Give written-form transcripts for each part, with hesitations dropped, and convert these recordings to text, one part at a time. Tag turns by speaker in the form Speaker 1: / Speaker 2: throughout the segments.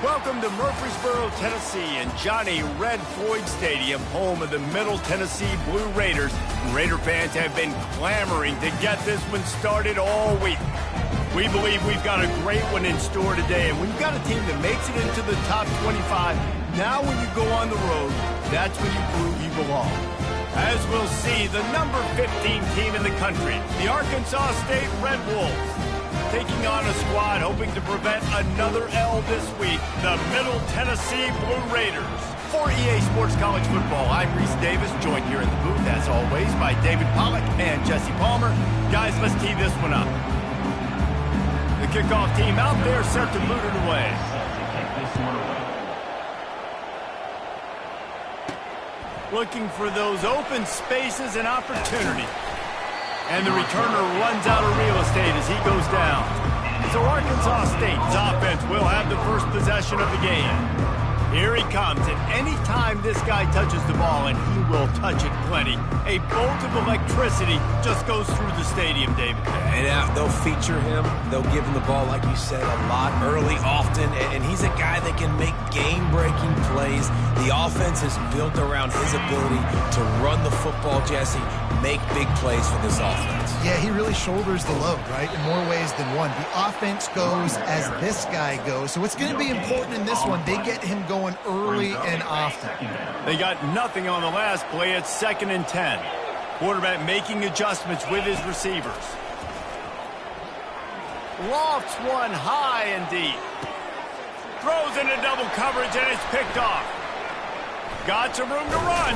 Speaker 1: Welcome to Murfreesboro, Tennessee, and Johnny Red Floyd Stadium, home of the Middle Tennessee Blue Raiders. Raider fans have been clamoring to get this one started all week. We believe we've got a great one in store today, and when you've got a team that makes it into the top 25, now when you go on the road, that's when you prove you belong. As we'll see, the number 15 team in the country, the Arkansas State Red Wolves, taking on a squad hoping to prevent another L this week, the Middle Tennessee Blue Raiders. For EA Sports College Football, I'm Reese Davis, joined here in the booth, as always, by David Pollack and Jesse Palmer. Guys, let's tee this one up. The kickoff team out there set to boot it away. Looking for those open spaces and opportunity. And the returner runs out of real estate as he goes down. So Arkansas State's offense will have the first possession of the game. Here he comes, and any time this guy touches the ball, and he will touch it plenty, a bolt of electricity just goes through the stadium, David.
Speaker 2: And they'll feature him. They'll give him the ball, like you said, a lot, early, often, and he's a guy that can make game-breaking plays. The offense is built around his ability to run the football, Jesse, make big plays for this offense.
Speaker 3: Yeah, he really shoulders the load, right, in more ways than one. The offense goes as this guy goes, so it's going to be important in this one. They get him going early and often.
Speaker 1: They got nothing on the last play. It's 2nd and 10. Quarterback making adjustments with his receivers. Lofts one high and deep. Throws into double coverage, and it's picked off. Got some room to run.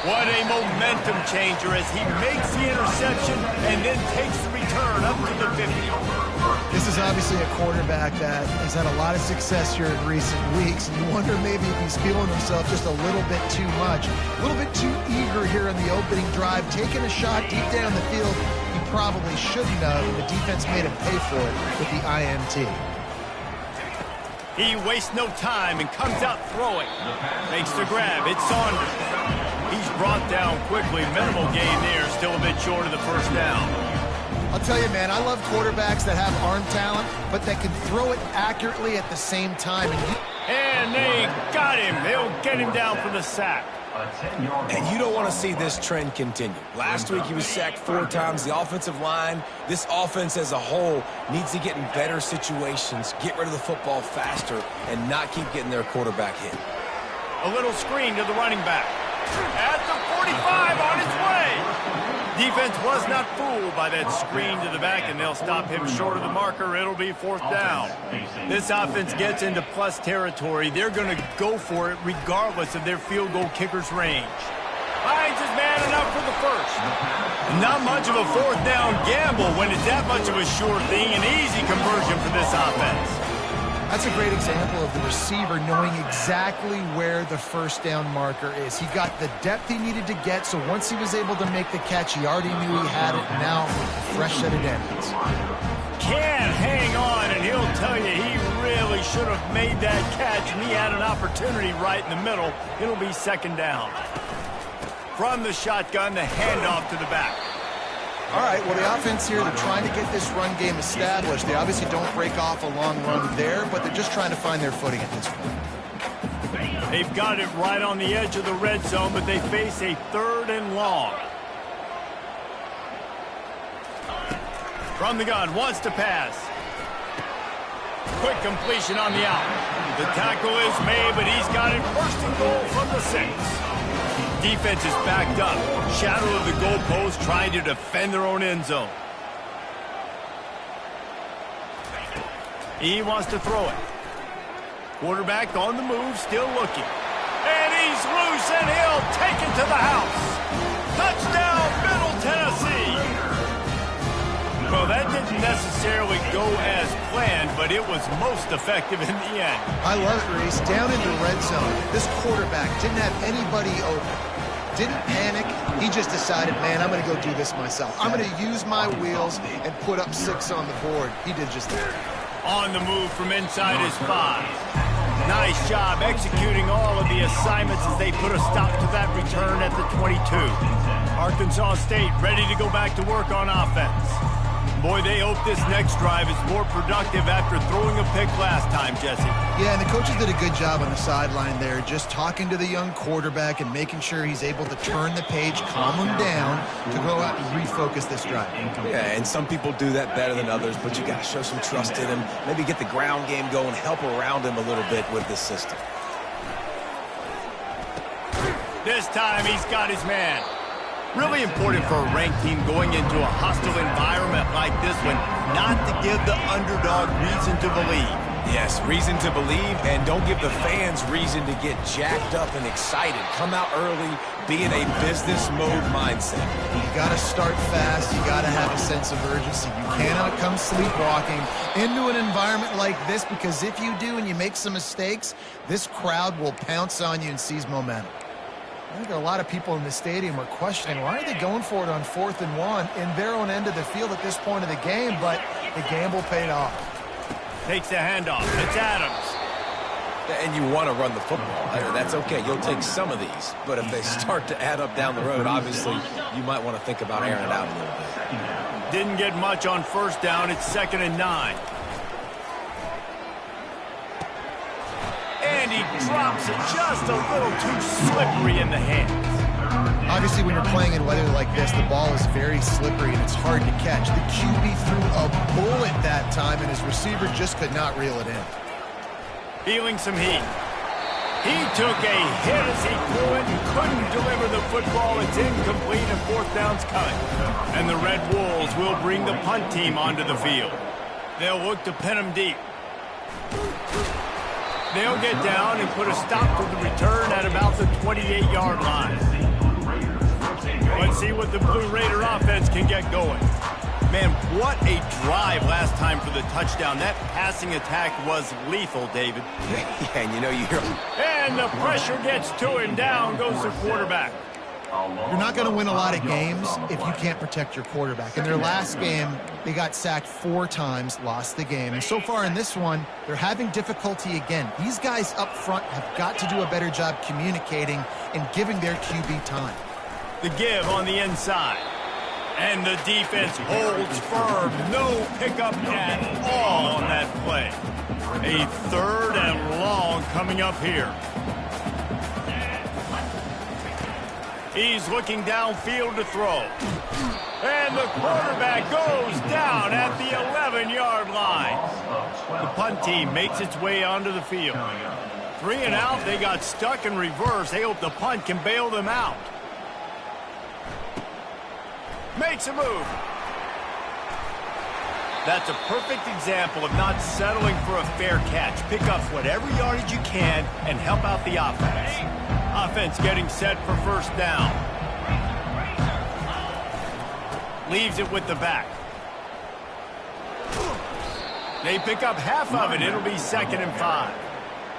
Speaker 1: What a momentum changer as he makes the interception and then takes the return up to the 50.
Speaker 3: This is obviously a quarterback that has had a lot of success here in recent weeks, and you wonder maybe if he's feeling himself just a little bit too much, a little bit too eager here in the opening drive, taking a shot deep down the field he probably shouldn't have, and the defense made him pay for it with the INT.
Speaker 1: He wastes no time and comes out throwing. Makes the grab. It's Saunders. He's brought down quickly. Minimal gain there. Still a bit short of the first down.
Speaker 3: I'll tell you, man, I love quarterbacks that have arm talent, but that can throw it accurately at the same time.
Speaker 1: And they got him. They'll get him down for the sack.
Speaker 2: And you don't want to see this trend continue. Last week he was sacked 4 times. The offensive line, this offense as a whole, needs to get in better situations, get rid of the football faster, and not keep getting their quarterback hit.
Speaker 1: A little screen to the running back. At the 45 on his way. Defense was not fooled by that screen to the back, and they'll stop him short of the marker. It'll be 4th down. This offense gets into plus territory. They're going to go for it regardless of their field goal kicker's range. Finds his man enough for the first. Not much of a 4th down gamble when it's that much of a sure thing. An easy conversion for this offense.
Speaker 3: That's a great example of the receiver knowing exactly where the first down marker is. He got the depth he needed to get, so once he was able to make the catch, he already knew he had it. Now, fresh set of downs.
Speaker 1: Can't hang on, and he'll tell you he really should have made that catch, and he had an opportunity right in the middle. It'll be 2nd down. From the shotgun, the handoff to the back.
Speaker 3: All right, well, the offense here, they're trying to get this run game established. They obviously don't break off a long run there, but they're just trying to find their footing at this point.
Speaker 1: They've got it right on the edge of the red zone, but they face a 3rd and long. From the gun, wants to pass. Quick completion on the out. The tackle is made, but he's got it 1st and goal from the 6. Defense is backed up. Shadow of the goalpost trying to defend their own end zone. He wants to throw it. Quarterback on the move, still looking. And he's loose, and he'll take it to the house. Touchdown, Middle Tennessee. Well, that didn't necessarily go as planned, but it was most effective in the end.
Speaker 3: I love it, Reese. Down in the red zone, this quarterback didn't have anybody open. Didn't panic. He just decided, man, I'm going to go do this myself. I'm going to use my wheels and put up 6 on the board. He did just that.
Speaker 1: On the move from inside his 5. Nice job executing all of the assignments as they put a stop to that return at the 22. Arkansas State ready to go back to work on offense. Boy, they hope this next drive is more productive after throwing a pick last time, Jesse.
Speaker 3: Yeah, and the coaches did a good job on the sideline there, just talking to the young quarterback and making sure he's able to turn the page, calm him down to go out and refocus this drive.
Speaker 2: Yeah, and some people do that better than others, but you got to show some trust in him, maybe get the ground game going, help around him a little bit with this system.
Speaker 1: This time he's got his man. Really important for a ranked team going into a hostile environment like this one, not to give the underdog reason to believe.
Speaker 2: Yes, reason to believe, and don't give the fans reason to get jacked up and excited. Come out early, be in a business mode mindset.
Speaker 3: You got to start fast. You got to have a sense of urgency. You cannot come sleepwalking into an environment like this, because if you do and you make some mistakes, this crowd will pounce on you and seize momentum. I think a lot of people in the stadium are questioning, why are they going for it on 4th and 1 in their own end of the field at this point of the game, but the gamble paid off.
Speaker 1: Takes the handoff. It's Adams.
Speaker 2: And you want to run the football. That's okay. You'll take some of these. But if they start to add up down the road, obviously, you might want to think about airing it out a little bit.
Speaker 1: Didn't get much on 1st down. It's 2nd and 9. And he drops it just a little too slippery in the hands.
Speaker 3: Obviously, when you're playing in weather like this, the ball is very slippery and it's hard to catch. The QB threw a bullet that time, and his receiver just could not reel it in.
Speaker 1: Feeling some heat. He took a hit as he threw it and couldn't deliver the football. It's incomplete and 4th down's coming. And the Red Wolves will bring the punt team onto the field. They'll look to pin him deep. They'll get down and put a stop to the return at about the 28-yard line. Let's see what the Blue Raider offense can get going. Man, what a drive last time for the touchdown. That passing attack was lethal, David.
Speaker 2: Yeah, and you know you hear him.
Speaker 1: And the pressure gets to him. Down goes the quarterback.
Speaker 3: You're not going to win a lot of games if you can't protect your quarterback. In their last game, they got sacked 4 times, lost the game. And so far in this one, they're having difficulty again. These guys up front have got to do a better job communicating and giving their QB time.
Speaker 1: The give on the inside. And the defense holds firm. No pickup at all on that play. A 3rd and long coming up here. He's looking downfield to throw. And the quarterback goes down at the 11-yard line. The punt team makes its way onto the field. 3 and out, they got stuck in reverse. They hope the punt can bail them out. Makes a move. That's a perfect example of not settling for a fair catch. Pick up whatever yardage you can and help out the offense. Offense getting set for 1st down. Leaves it with the back. They pick up half of it. It'll be 2nd and 5.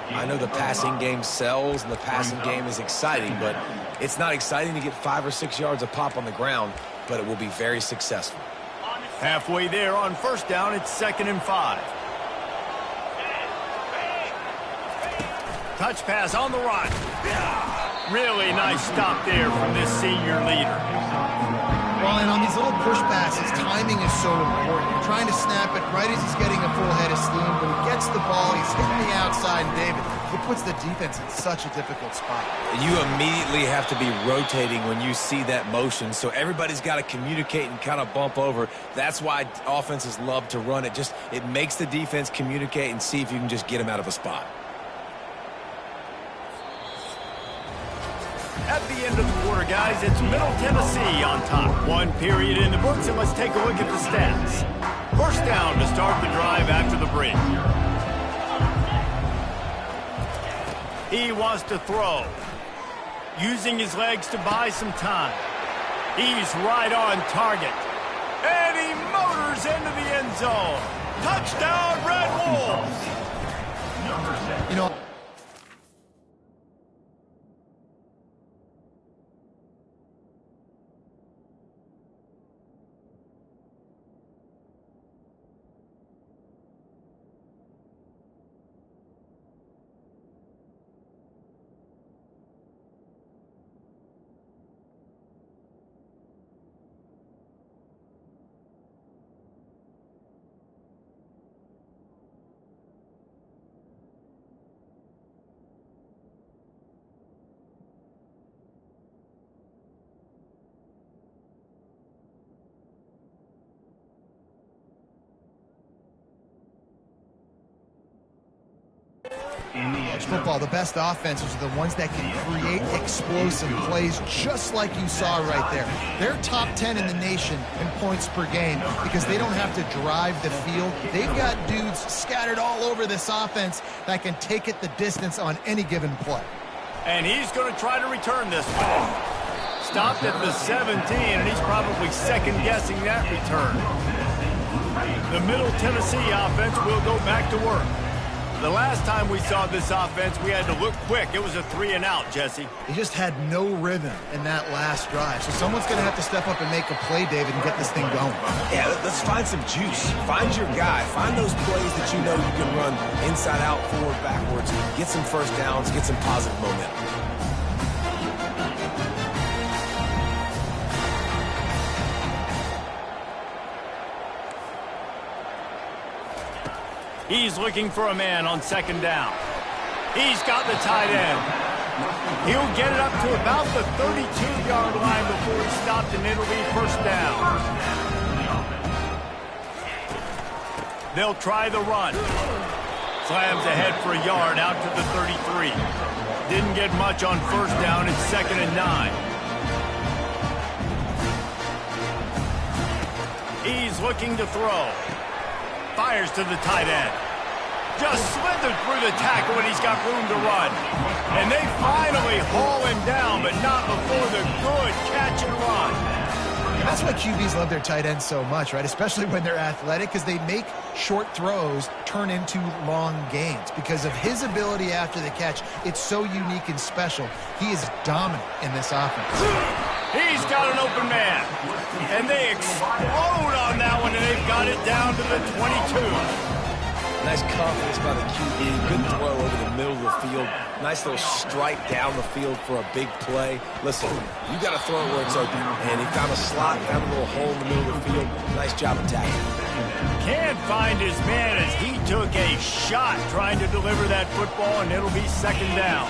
Speaker 2: I know the passing game sells and the passing game is exciting, but it's not exciting to get 5 or 6 yards a pop on the ground, but it will be very successful.
Speaker 1: Halfway there on 1st down, it's 2nd and 5. Touch pass on the run. Really nice stop there from this senior leader.
Speaker 3: Well, and on these little push passes, timing is so important. You're trying to snap it right as he's getting a full head of steam, but he gets the ball, he's hitting the outside, and David, it puts the defense in such a difficult spot.
Speaker 2: You immediately have to be rotating when you see that motion, so everybody's got to communicate and kind of bump over. That's why offenses love to run it. It makes the defense communicate and see if you can just get them out of a spot.
Speaker 1: At the end of the quarter, guys, it's Middle Tennessee on top. 1 period in the books, and let's take a look at the stats. 1st down to start the drive after the break. He wants to throw. Using his legs to buy some time. He's right on target. And he motors into the end zone. Touchdown, Red Wolves!
Speaker 3: You know, College football, the best offenses are the ones that can create explosive plays just like you saw right there. They're top 10 in the nation in points per game because they don't have to drive the field. They've got dudes scattered all over this offense that can take it the distance on any given play.
Speaker 1: And he's going to try to return this one. Stopped at the 17, and he's probably second-guessing that return. The Middle Tennessee offense will go back to work. The last time we saw this offense, we had to look quick. It was a 3-and-out, Jesse.
Speaker 3: He just had no rhythm in that last drive. So someone's going to have to step up and make a play, David, and get this thing going.
Speaker 2: Yeah, let's find some juice. Find your guy. Find those plays that you know you can run inside out, forward, backwards. Get some first downs. Get some positive momentum.
Speaker 1: He's looking for a man on second down. He's got the tight end. He'll get it up to about the 32-yard line before he's stopped, and it'll be first down. They'll try the run. Slams ahead for a yard out to the 33. Didn't get much on first down. It's 2nd and 9. He's looking to throw. Fires to the tight end. Just slithered through the tackle, and he's got room to run. And they finally haul him down, but not before the good catch and run.
Speaker 3: And that's why QBs love their tight ends so much, right? Especially when they're athletic, because they make short throws turn into long gains. Because of his ability after the catch, it's so unique and special. He is dominant in this offense.
Speaker 1: He's got an open man. And they explode on that one, and they've got it down to the 22.
Speaker 2: Nice confidence by the QB. Good throw over the middle of the field. Nice little strike down the field for a big play. Listen, you got to throw it where it's open. And he found a slot, found a little hole in the middle of the field. Nice job attacking.
Speaker 1: Can't find his man as he took a shot trying to deliver that football, and it'll be second down.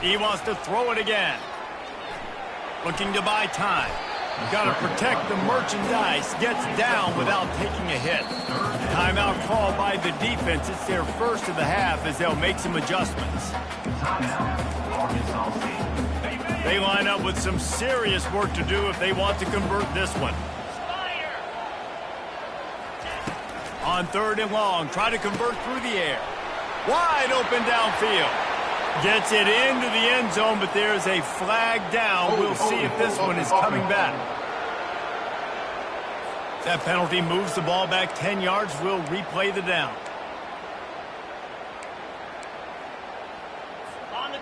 Speaker 1: He wants to throw it again. Looking to buy time. Got to protect the merchandise. Gets down without taking a hit. Timeout called by the defense. It's their first of the half as they'll make some adjustments. They line up with some serious work to do if they want to convert this one. On 3rd and long, try to convert through the air. Wide open downfield. Gets it into the end zone, but there's a flag down. We'll see if this one is coming back. That penalty moves the ball back 10 yards. We'll replay the down.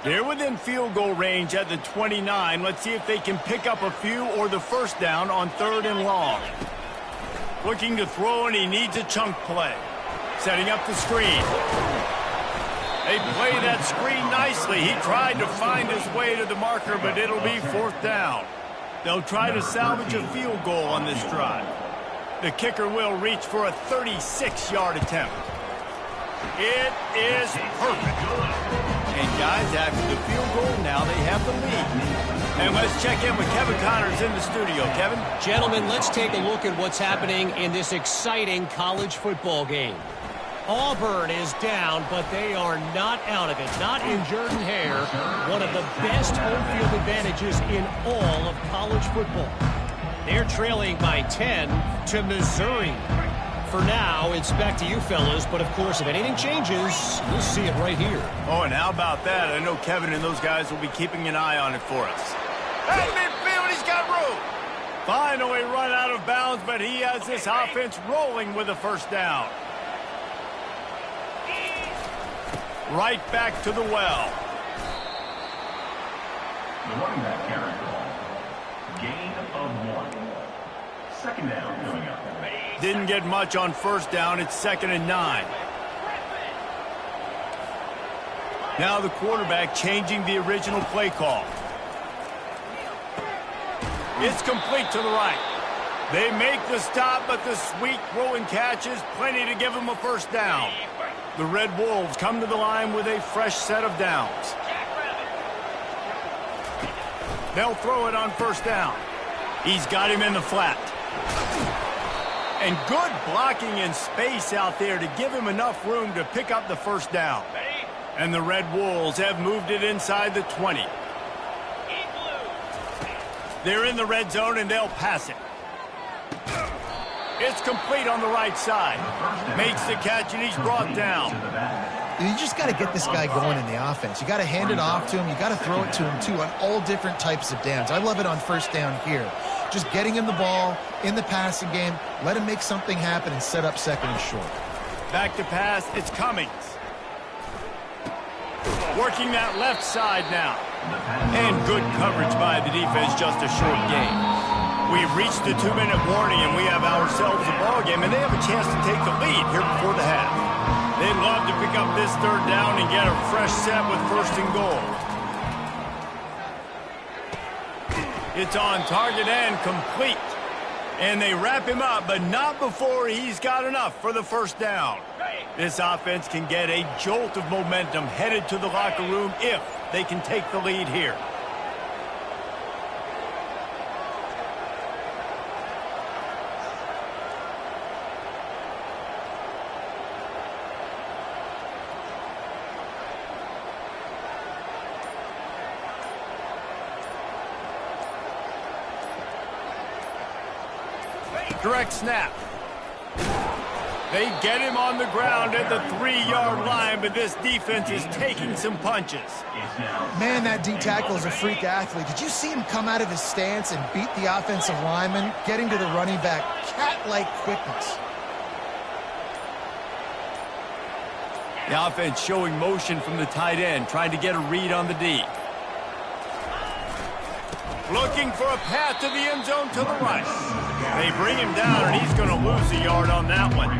Speaker 1: They're within field goal range at the 29. Let's see if they can pick up a few or the first down on 3rd and long. Looking to throw, and he needs a chunk play. Setting up the screen. They play that screen nicely. He tried to find his way to the marker, but it'll be 4th down. They'll try to salvage a field goal on this drive. The kicker will reach for a 36-yard attempt. It is perfect. And guys, after the field goal, now they have the lead. And let's check in with Kevin Connors in the studio. Kevin?
Speaker 4: Gentlemen, let's take a look at what's happening in this exciting college football game. Auburn is down, but they are not out of it. Not in Jordan-Hare, one of the best home field advantages in all of college football. They're trailing by 10 to Missouri. For now, it's back to you fellas, but of course, if anything changes, you'll see it right here.
Speaker 1: Oh, and how about that? I know Kevin and those guys will be keeping an eye on it for us. At midfield, he's got room. Finally run out of bounds, but he has this offense rolling with a first down. Right back to the well.
Speaker 5: The running back carry call. Gain of 1. Second down coming up.
Speaker 1: Didn't get much on first down. It's 2nd and 9. Now the quarterback changing the original play call. It's complete to the right. They make the stop, but the sweet throw and catch is plenty to give them a first down. The Red Wolves come to the line with a fresh set of downs. They'll throw it on first down. He's got him in the flat. And good blocking in space out there to give him enough room to pick up the first down. And the Red Wolves have moved it inside the 20. They're in the red zone, and they'll pass it. It's complete on the right side. Makes the catch, and he's brought down.
Speaker 3: You just got to get this guy going in the offense. You got to hand it off to him. You got to throw it to him, too, on all different types of downs. I love it on first down here. Just getting him the ball in the passing game, let him make something happen and set up second and short.
Speaker 1: Back to pass, it's Cummings. Working that left side now. And good coverage by the defense, just a short game. We've reached the 2-minute warning, and we have ourselves a ball game, and they have a chance to take the lead here before the half. They'd love to pick up this third down and get a fresh set with first and goal. It's on target and complete. And they wrap him up, but not before he's got enough for the first down. This offense can get a jolt of momentum headed to the locker room if they can take the lead here. Direct snap. They get him on the ground at the 3-yard line, but this defense is taking some punches.
Speaker 3: Man, that D tackle is a freak athlete. Did you see him come out of his stance and beat the offensive lineman, getting to the running back? Cat-like quickness.
Speaker 1: The offense showing motion from the tight end, trying to get a read on the D. Looking for a path to the end zone to the right. They bring him down, and he's going to lose a yard on that one.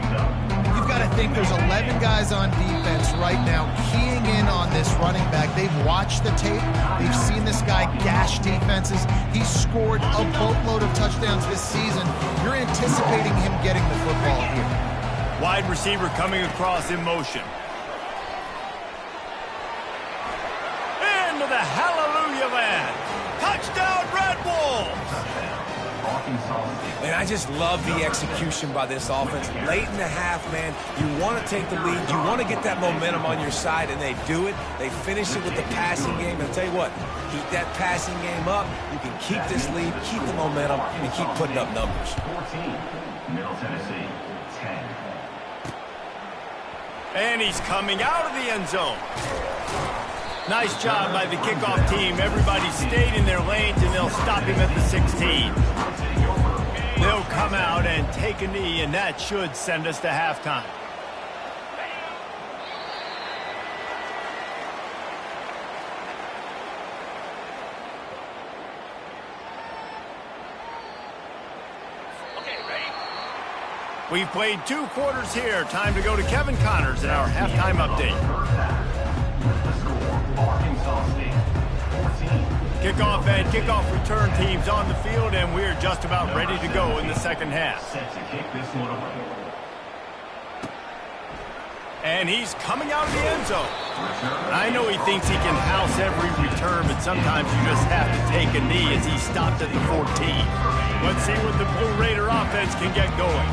Speaker 3: You've got to think there's 11 guys on defense right now keying in on this running back. They've watched the tape. They've seen this guy gash defenses. He's scored a boatload of touchdowns this season. You're anticipating him getting the football here.
Speaker 1: Wide receiver coming across in motion. Into the hallelujah land. Touchdown, Red Wolves!
Speaker 2: Man, I just love the execution by this offense. Late in the half, man, you want to take the lead. You want to get that momentum on your side, and they do it. They finish it with the passing game. And I'll tell you what, keep that passing game up. You can keep this lead, keep the momentum, and keep putting up numbers.
Speaker 5: 14, Middle Tennessee, 10.
Speaker 1: And he's coming out of the end zone. Nice job by the kickoff team. Everybody stayed in their lanes, and they'll stop him at the 16. They'll come out and take a knee, and that should send us to halftime. We've played 2 quarters here. Time to go to Kevin Connors in our halftime update. Kickoff and kickoff return teams on the field, and we're just about ready to go in the second half. And he's coming out of the end zone. I know he thinks he can house every return, but sometimes you just have to take a knee as he stopped at the 14. Let's see what the Blue Raider offense can get going.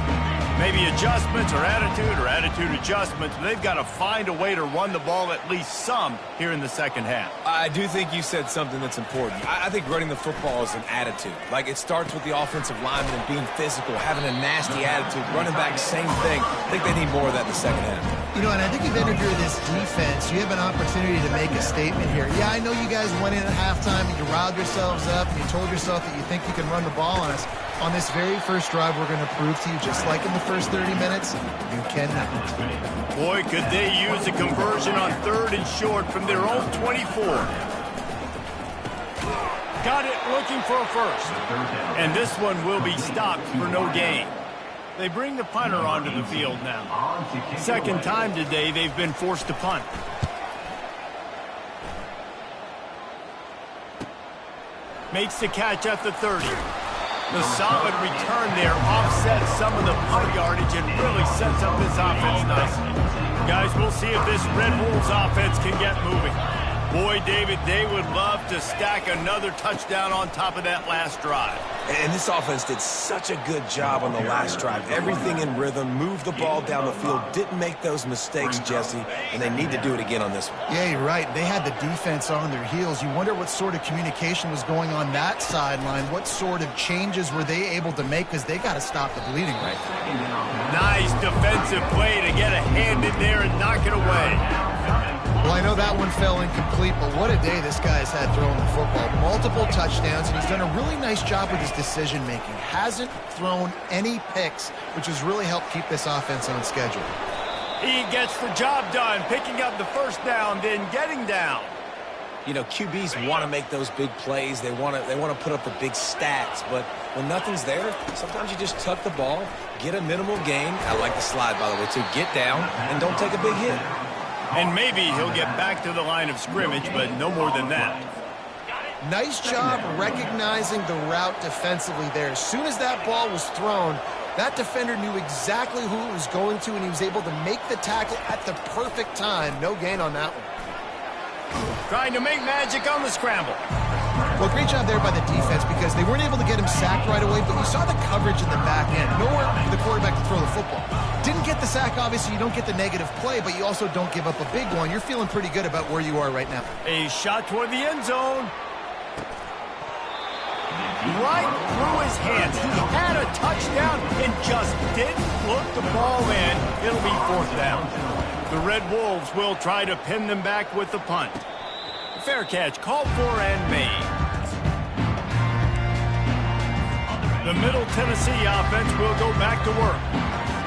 Speaker 1: Maybe adjustments or attitude adjustments. But they've got to find a way to run the ball at least some here in the second half.
Speaker 2: I do think you said something that's important. I think running the football is an attitude. Like, it starts with the offensive lineman and being physical, having a nasty attitude. Running back, same thing. I think they need more of that in the second half.
Speaker 3: You know, and I think if you enter this defense, you have an opportunity to make a statement here. Yeah, I know you guys went in at halftime and you riled yourselves up and you told yourself that you think you can run the ball on us. On this very first drive, we're going to prove to you, just like in the first 30 minutes, you cannot.
Speaker 1: Boy, could they use a conversion on 3rd and short from their own 24. Got it, looking for a first. And this one will be stopped for no gain. They bring the punter onto the field now. Second time today they've been forced to punt. Makes the catch at the 30. The solid return there offsets some of the punt yardage and really sets up this offense nicely. Guys, we'll see if this Red Wolves offense can get moving. Boy, David, they would love to stack another touchdown on top of that last drive.
Speaker 2: And this offense did such a good job on the last drive. Everything in rhythm, moved the ball down the field, didn't make those mistakes, Jesse, and they need to do it again on this one.
Speaker 3: Yeah, you're right. They had the defense on their heels. You wonder what sort of communication was going on that sideline. What sort of changes were they able to make, because they got to stop the bleeding right now.
Speaker 1: Nice defensive play to get a hand in there and knock it away.
Speaker 3: Well, I know that one fell incomplete, but what a day this guy's had throwing the football. Multiple touchdowns, and he's done a really nice job with his decision-making. Hasn't thrown any picks, which has really helped keep this offense on schedule.
Speaker 1: He gets the job done, picking up the first down, then getting down.
Speaker 2: You know, QBs want to make those big plays. They want to put up the big stats, but when nothing's there, sometimes you just tuck the ball, get a minimal gain. I like the slide, by the way, too. Get down and don't take a big hit.
Speaker 1: And maybe he'll get back to the line of scrimmage, but no more than that.
Speaker 3: Nice job recognizing the route defensively there. As soon as that ball was thrown, that defender knew exactly who it was going to, and he was able to make the tackle at the perfect time. No gain on that one.
Speaker 1: Trying to make magic on the scramble.
Speaker 3: Well, great job there by the defense, because they weren't able to get him sacked right away, but you saw the coverage in the back end. Nowhere for the quarterback to throw the football. Didn't get the sack, obviously. You don't get the negative play, but you also don't give up a big one. You're feeling pretty good about where you are right now.
Speaker 1: A shot toward the end zone. Right through his hands. He had a touchdown and just didn't look the ball in. It'll be fourth down. The Red Wolves will try to pin them back with the punt. Fair catch called for and made. The Middle Tennessee offense will go back to work.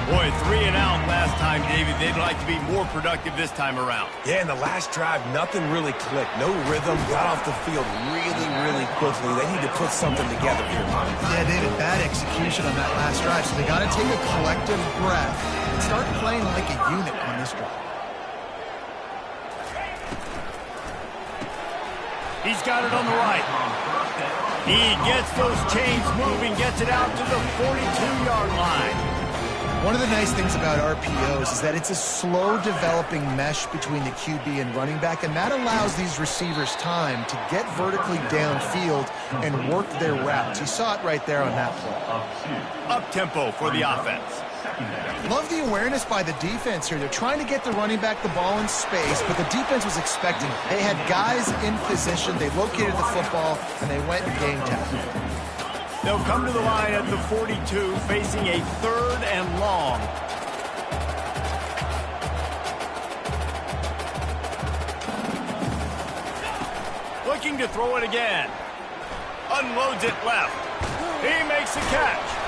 Speaker 1: Boy, 3 and out last time, David. They'd like to be more productive this time around.
Speaker 2: Yeah, in the last drive, nothing really clicked. No rhythm, got off the field really, really quickly. They need to put something together here.
Speaker 3: Yeah, David, bad execution on that last drive, so they got to take a collective breath and start playing like a unit on this drive.
Speaker 1: He's got it on the right. He gets those chains moving, gets it out to the 42-yard line.
Speaker 3: One of the nice things about RPOs is that it's a slow-developing mesh between the QB and running back, and that allows these receivers time to get vertically downfield and work their routes. You saw it right there on that play.
Speaker 1: Up-tempo for the offense.
Speaker 3: Love the awareness by the defense here. They're trying to get the running back the ball in space, but the defense was expecting it. They had guys in position, they located the football, and they went and game tackle.
Speaker 1: They'll come to the line at the 42, facing a 3rd and long. Looking to throw it again. Unloads it left. He makes the catch.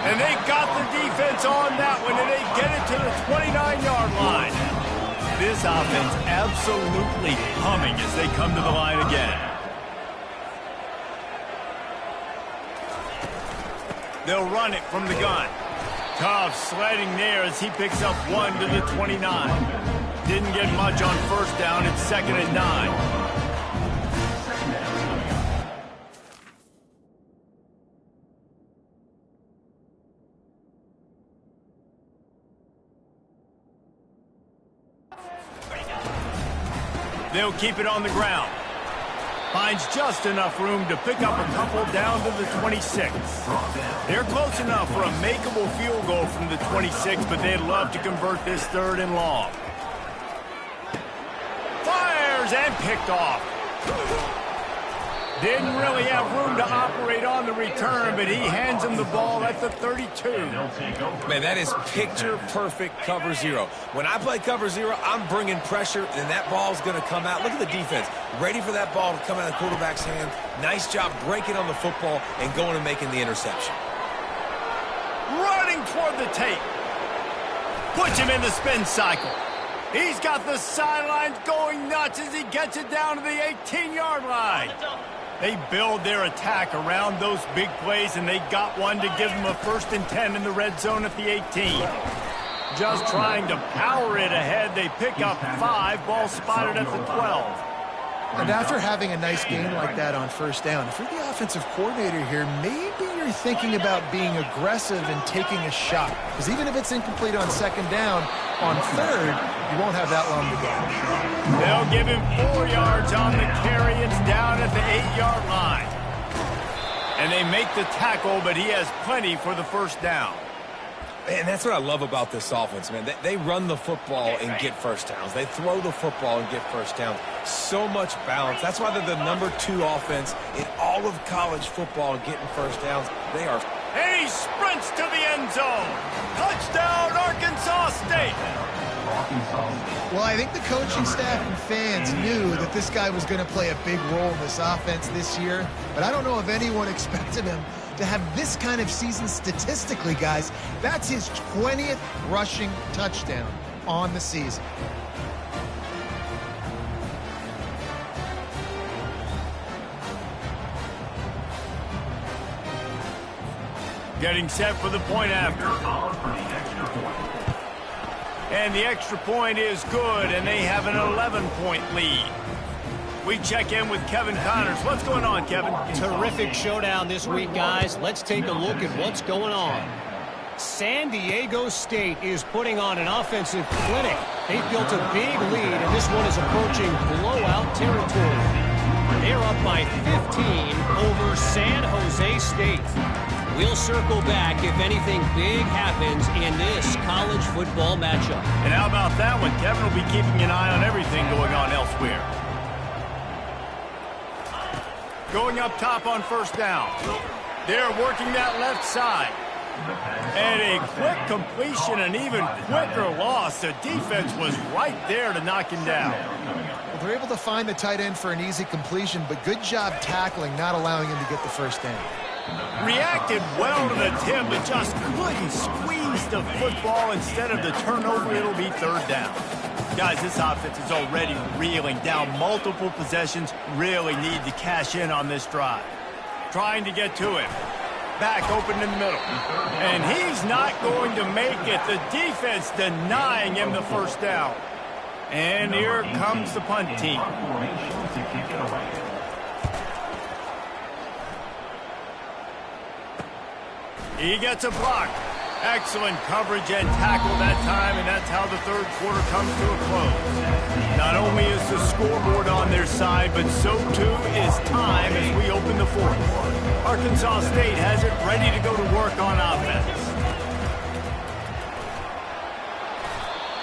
Speaker 1: And they got the defense on that one, and they get it to the 29-yard line. This offense absolutely humming as they come to the line again. They'll run it from the gun. Tough sledding there as he picks up 1 to the 29. Didn't get much on first down. It's 2nd and 9. They'll keep it on the ground. Finds just enough room to pick up a couple down to the 26. They're close enough for a makeable field goal from the 26, but they'd love to convert this 3rd and long. Fires and picked off. Didn't really have room to operate on the return, but he hands him the ball at the 32.
Speaker 2: Man, that is picture-perfect cover zero. When I play cover zero, I'm bringing pressure, and that ball's going to come out. Look at the defense. Ready for that ball to come out of the quarterback's hand. Nice job breaking on the football and going and making the interception.
Speaker 1: Running toward the tape. Puts him in the spin cycle. He's got the sidelines going nuts as he gets it down to the 18-yard line. They build their attack around those big plays, and they got one to give them a 1st and 10 in the red zone at the 18. Just trying to power it ahead. They pick up 5. Ball spotted at the 12.
Speaker 3: And after having a nice gain like that on first down, if you're the offensive coordinator here, maybe you're thinking about being aggressive and taking a shot. Because even if it's incomplete on second down, on third, you won't have that long to go.
Speaker 1: They'll give him 4 yards on the carry. It's down at the 8-yard line. And they make the tackle, but he has plenty for the first down.
Speaker 2: And that's what I love about this offense, man. They run the football and get first downs. They throw the football and get first downs. So much balance. That's why they're the #2 offense in all of college football getting first downs. They are.
Speaker 1: And he sprints to the end zone. Touchdown, Arkansas State.
Speaker 3: Well, I think the coaching staff and fans knew that this guy was going to play a big role in this offense this year, but I don't know if anyone expected him to have this kind of season statistically, guys. That's his 20th rushing touchdown on the season.
Speaker 1: Getting set for the point after. And the extra point is good, and they have an 11-point lead. We check in with Kevin Connors. What's going on, Kevin?
Speaker 4: Terrific showdown this week, guys. Let's take a look at what's going on. San Diego State is putting on an offensive clinic. They've built a big lead, and this one is approaching blowout territory. They're up by 15 over San Jose State. We'll circle back if anything big happens in this college football matchup.
Speaker 1: And how about that one? Kevin will be keeping an eye on everything going on elsewhere. Going up top on first down. They're working that left side. And a quick completion, an even quicker loss. The defense was right there to knock him down.
Speaker 3: Well, they're able to find the tight end for an easy completion, but good job tackling, not allowing him to get the first down.
Speaker 1: Reacted well to the tip, but just couldn't squeeze the football. Instead of the turnover, it'll be third down. Guys, this offense is already reeling down multiple possessions. Really need to cash in on this drive. Trying to get to him. Back open in the middle. And he's not going to make it. The defense denying him the first down. And here comes the punt team. He gets a block. Excellent coverage and tackle that time, and that's how the third quarter comes to a close. Not only is the scoreboard on their side, but so too is time as we open the fourth. Arkansas State has it ready to go to work on offense.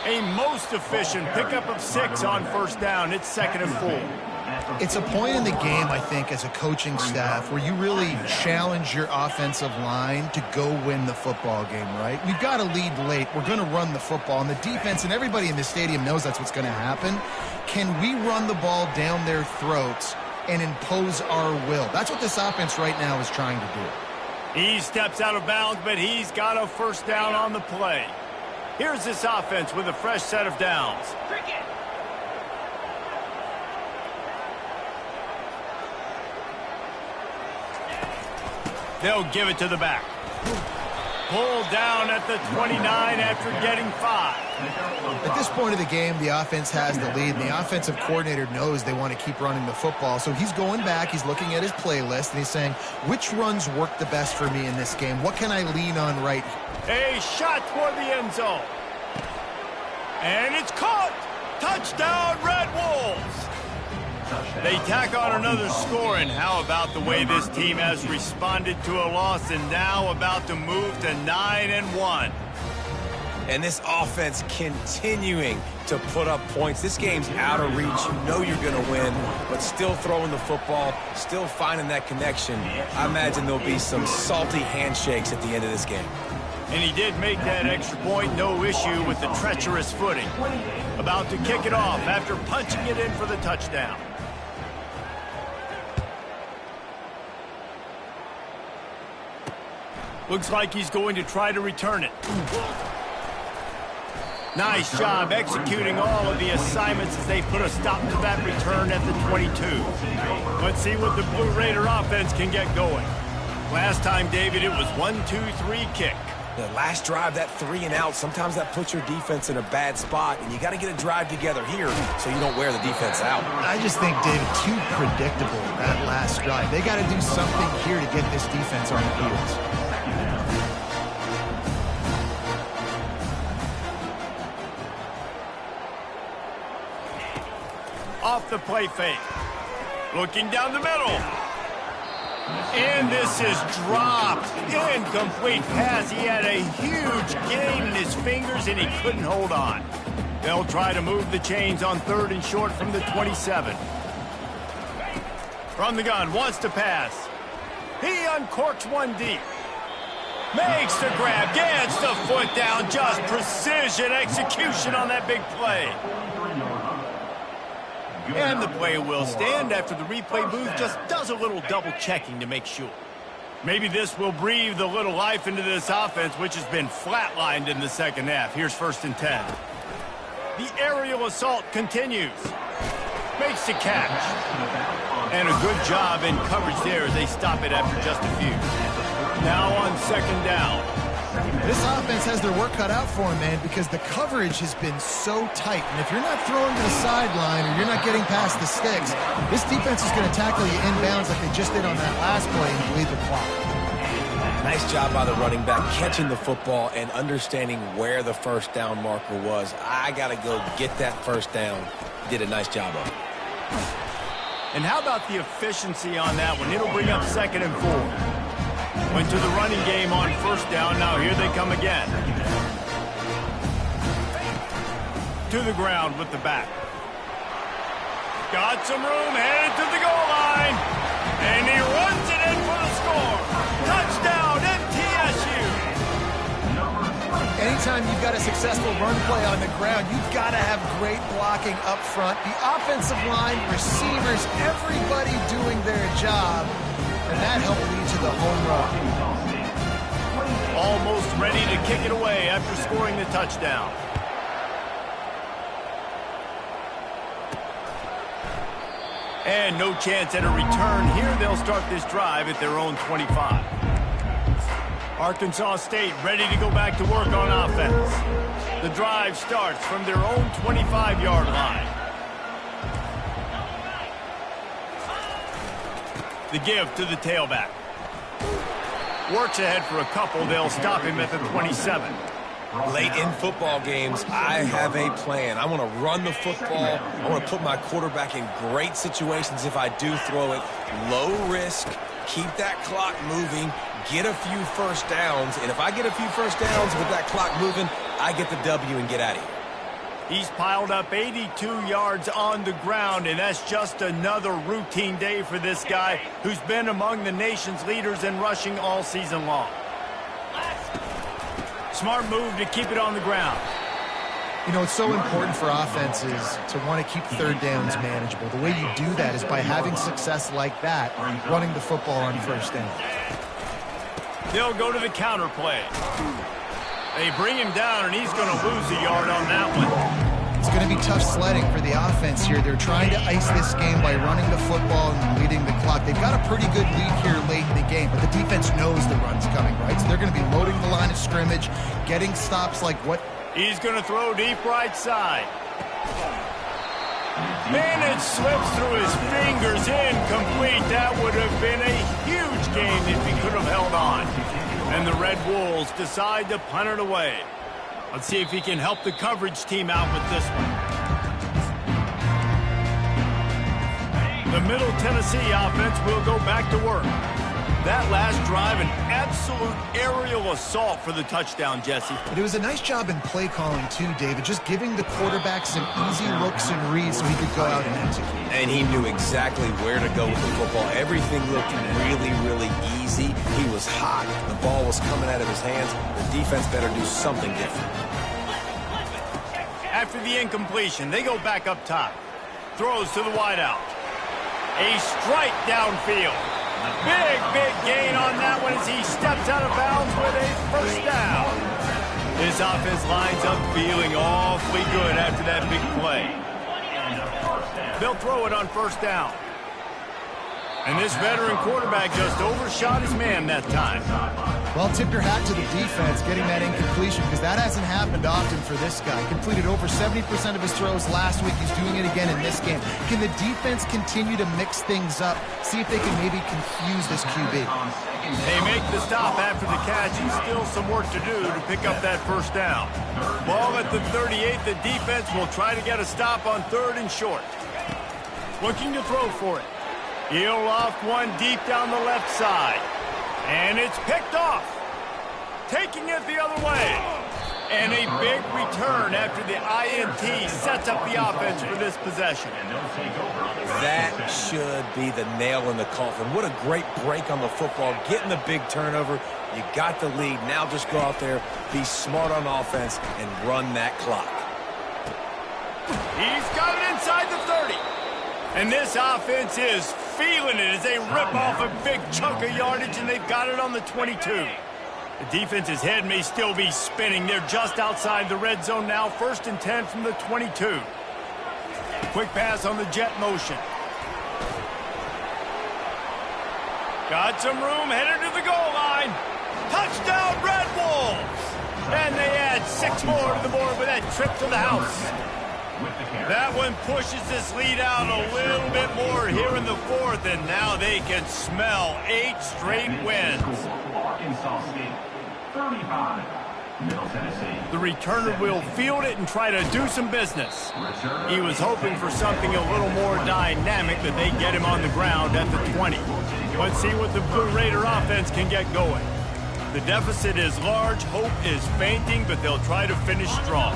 Speaker 1: A most efficient pickup of 6 on first down. It's 2nd and 4.
Speaker 3: It's a point in the game, I think, as a coaching staff where you really challenge your offensive line to go win the football game, right? We've got to lead late. We're going to run the football, and the defense and everybody in the stadium knows that's what's going to happen. Can we run the ball down their throats and impose our will? That's what this offense right now is trying to do.
Speaker 1: He steps out of bounds, but he's got a first down on the play. Here's this offense with a fresh set of downs. They'll give it to the back. Pulled down at the 29 after getting 5.
Speaker 3: At this point of the game, the offense has the lead, and the offensive coordinator knows they want to keep running the football. So he's going back, he's looking at his playlist, and he's saying, which runs work the best for me in this game? What can I lean on right here?
Speaker 1: A shot toward the end zone. And it's caught. Touchdown, Red Wolves. They tack on another score, and how about the way this team has responded to a loss and now about to move to 9-1.
Speaker 2: And this offense continuing to put up points. This game's out of reach. You know you're going to win, but still throwing the football, still finding that connection. I imagine there'll be some salty handshakes at the end of this game.
Speaker 1: And he did make that extra point, no issue with the treacherous footing. About to kick it off after punching it in for the touchdown. Looks like he's going to try to return it. Nice job executing all of the assignments as they put a stop to that return at the 22. Let's see what the Blue Raider offense can get going. Last time, David, it was 1-2-3 kick.
Speaker 2: The last drive, that 3 and out, sometimes that puts your defense in a bad spot, and you got to get a drive together here so you don't wear the defense out.
Speaker 3: I just think, David, too predictable, that last drive. They got to do something here to get this defense on the heels.
Speaker 1: Off the play fake. Looking down the middle. And this is dropped. Incomplete pass. He had a huge gain in his fingers, and he couldn't hold on. They'll try to move the chains on 3rd and short from the 27. From the gun, wants to pass. He uncorks one deep. Makes the grab, gets the foot down. Just precision execution on that big play. And the play will stand after the replay booth just does a little double checking to make sure. Maybe this will breathe a little life into this offense, which has been flatlined in the second half. Here's 1st and 10. The aerial assault continues. Makes the catch. And a good job in coverage there as they stop it after just a few. Now on 2nd down.
Speaker 3: This offense has their work cut out for them, man, because the coverage has been so tight. And if you're not throwing to the sideline or you're not getting past the sticks, this defense is going to tackle you inbounds like they just did on that last play and bleed the clock.
Speaker 2: Nice job by the running back catching the football and understanding where the 1st down marker was. I got to go get that 1st down. Did a nice job of it.
Speaker 1: And how about the efficiency on that one? It'll bring up 2nd and 4. Went to the running game on 1st down. Now here they come again. To the ground with the back. Got some room, headed to the goal line. And he runs it in for the score. Touchdown, MTSU.
Speaker 3: Anytime you've got a successful run play on the ground, you've got to have great blocking up front. The offensive line, receivers, everybody doing their job. And that helped lead to the home run.
Speaker 1: Almost ready to kick it away after scoring the touchdown. And no chance at a return here. They'll start this drive at their own 25. Arkansas State ready to go back to work on offense. The drive starts from their own 25-yard line. The give to the tailback. Works ahead for a couple. They'll stop him at the 27.
Speaker 2: Late in football games, I have a plan. I want to run the football. I want to put my quarterback in great situations if I do throw it. Low risk, keep that clock moving, get a few 1st downs. And if I get a few 1st downs with that clock moving, I get the W and get out of here.
Speaker 1: He's piled up 82 yards on the ground, and that's just another routine day for this guy who's been among the nation's leaders in rushing all season long. Smart move to keep it on the ground.
Speaker 3: You know, it's so important for offenses to want to keep 3rd downs manageable. The way you do that is by having success like that, running the football on 1st down.
Speaker 1: They'll go to the counter play. They bring him down, and he's going to lose a yard on that one.
Speaker 3: It's going to be tough sledding for the offense here. They're trying to ice this game by running the football and leading the clock. They've got a pretty good lead here late in the game, but the defense knows the run's coming, right? So they're going to be loading the line of scrimmage, getting stops like what.
Speaker 1: He's going to throw deep right side. And it slips through his fingers, incomplete. That would have been a huge gain if he could have held on. And the Red Wolves decide to punt it away. Let's see if he can help the coverage team out with this one. The Middle Tennessee offense will go back to work. That last drive, an absolute aerial assault for the touchdown, Jesse.
Speaker 3: But it was a nice job in play calling, too, David, just giving the quarterback some easy looks and reads so he could go out and execute.
Speaker 2: And he knew exactly where to go with the football. Everything looked really, really easy. He was hot. The ball was coming out of his hands. The defense better do something different.
Speaker 1: After the incompletion, they go back up top. Throws to the wideout. A strike downfield. Big gain on that one as he steps out of bounds with a 1st down. His offense lines up feeling awfully good after that big play. They'll throw it on 1st down. And this veteran quarterback just overshot his man that time.
Speaker 3: Well, tip your hat to the defense getting that incompletion, because that hasn't happened often for this guy. Completed over 70% of his throws last week. He's doing it again in this game. Can the defense continue to mix things up? See if they can maybe confuse this QB.
Speaker 1: They make the stop after the catch, and still some work to do to pick up that first down. Ball at the 38. The defense will try to get a stop on 3rd and short. Looking to throw for it. He'll loft one deep down the left side. And it's picked off. Taking it the other way. And a big return after the INT sets up the offense for this possession.
Speaker 2: That should be the nail in the coffin. What a great break on the football. Getting the big turnover. You got the lead. Now just go out there, be smart on offense, and run that clock.
Speaker 1: He's got it inside the 30. And this offense is feeling it as they rip off a big chunk of yardage, and they've got it on the 22. The defense's head may still be spinning. They're just outside the red zone now. 1st and 10 from the 22. Quick pass on the jet motion. Got some room, headed to the goal line. Touchdown, Red Wolves! And they add 6 more to the board with that trip to the house. That one pushes this lead out a little bit more here in the 4th, and now they can smell 8 straight wins.
Speaker 5: Arkansas State, 35. Middle Tennessee.
Speaker 1: The returner will field it and try to do some business. He was hoping for something a little more dynamic, that they get him on the ground at the 20. Let's see what the Blue Raider offense can get going. The deficit is large, hope is fainting, but they'll try to finish strong.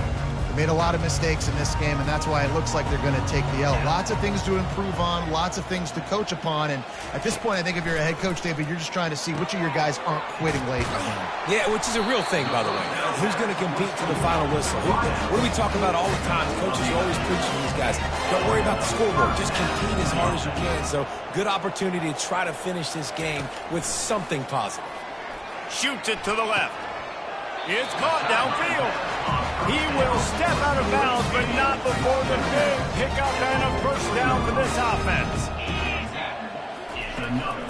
Speaker 3: Made a lot of mistakes in this game, and that's why it looks like they're going to take the L. Lots of things to improve on, lots of things to coach upon, and at this point, I think if you're a head coach, David, you're just trying to see which of your guys aren't quitting late.
Speaker 2: Yeah, which is a real thing, by the way. Who's going to compete to the final whistle? What do we talk about all the time? Coaches are always preaching to these guys. Don't worry about the scoreboard. Just compete as hard as you can. So, good opportunity to try to finish this game with something positive.
Speaker 1: Shoots it to the left. It's caught downfield. He will step out of bounds, but not before the big pickup and a first down for this offense.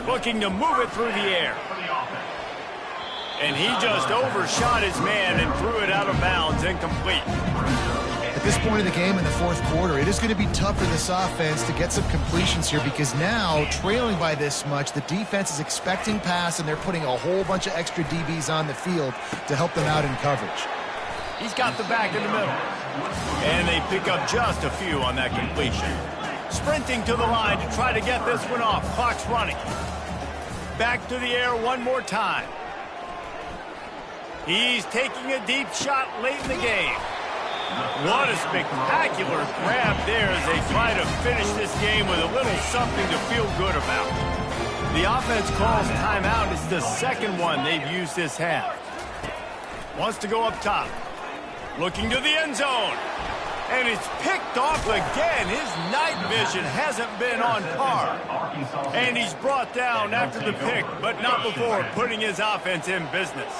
Speaker 1: Looking to move it through the air. And he just overshot his man and threw it out of bounds, incomplete.
Speaker 3: At this point in the game in the 4th quarter, it is going to be tough for this offense to get some completions here, because now, trailing by this much, the defense is expecting pass, and they're putting a whole bunch of extra DBs on the field to help them out in coverage.
Speaker 1: He's got the back in the middle. And they pick up just a few on that completion. Sprinting to the line to try to get this one off. Clock's running. Back to the air one more time. He's taking a deep shot late in the game. What a spectacular grab there as they try to finish this game with a little something to feel good about. The offense calls timeout. It's the second one they've used this half. Wants to go up top. Looking to the end zone. And it's picked off again. His night vision hasn't been on par. And he's brought down after the pick, but not before putting his offense in business.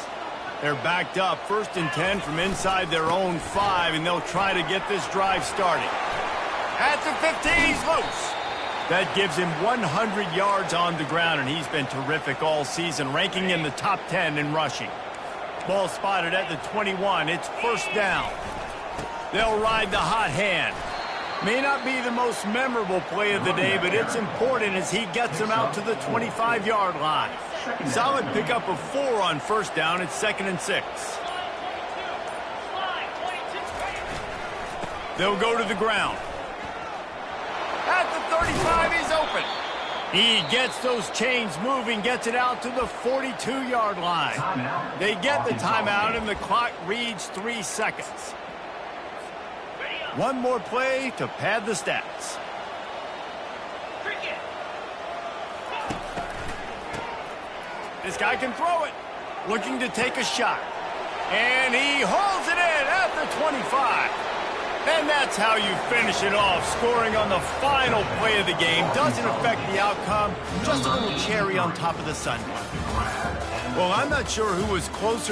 Speaker 1: They're backed up, 1st and 10 from inside their own 5, and they'll try to get this drive started. At the 15, he's loose. That gives him 100 yards on the ground, and he's been terrific all season, ranking in the top 10 in rushing. Ball spotted at the 21. It's first down. They'll ride the hot hand. May not be the most memorable play of the day, but it's important as he gets them out to the 25-yard line. Solid pickup of 4 on first down. It's 2nd and 6. They'll go to the ground. At the 35, he's open. He gets those chains moving, gets it out to the 42-yard line. They get the timeout, and the clock reads 3 seconds. One more play to pad the stats. This guy can throw it. Looking to take a shot. And he hauls it in at the 25. And that's how you finish it off. Scoring on the final play of the game doesn't affect the outcome. Just a little cherry on top of the sundae. Well, I'm not sure who was closer